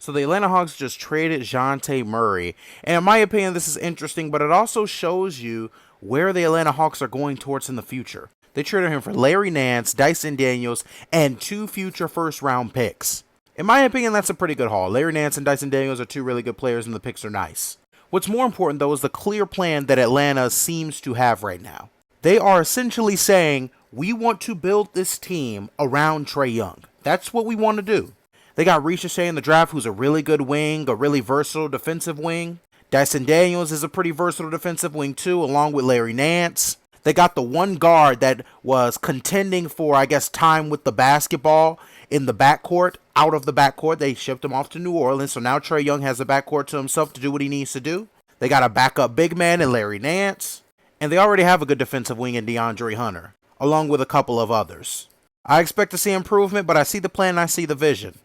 So the Atlanta Hawks just traded Jonte Murray. And in my opinion, this is interesting, but it also shows you where the Atlanta Hawks are going towards in the future. They traded him for Larry Nance, Dyson Daniels, and 2 future first-round picks. In my opinion, that's a pretty good haul. Larry Nance and Dyson Daniels are 2 really good players, and the picks are nice. What's more important, though, is the clear plan that Atlanta seems to have right now. They are essentially saying, we want to build this team around Trae Young. That's what we want to do. They got Ricochet in the draft, who's a really good wing, a really versatile defensive wing. Dyson Daniels is a pretty versatile defensive wing, too, along with Larry Nance. They got the one guard that was contending for, I guess, time with the basketball in the backcourt, out of the backcourt. They shipped him off to New Orleans, so now Trae Young has the backcourt to himself to do what he needs to do. They got a backup big man in Larry Nance. And they already have a good defensive wing in DeAndre Hunter, along with a couple of others. I expect to see improvement, but I see the plan and I see the vision.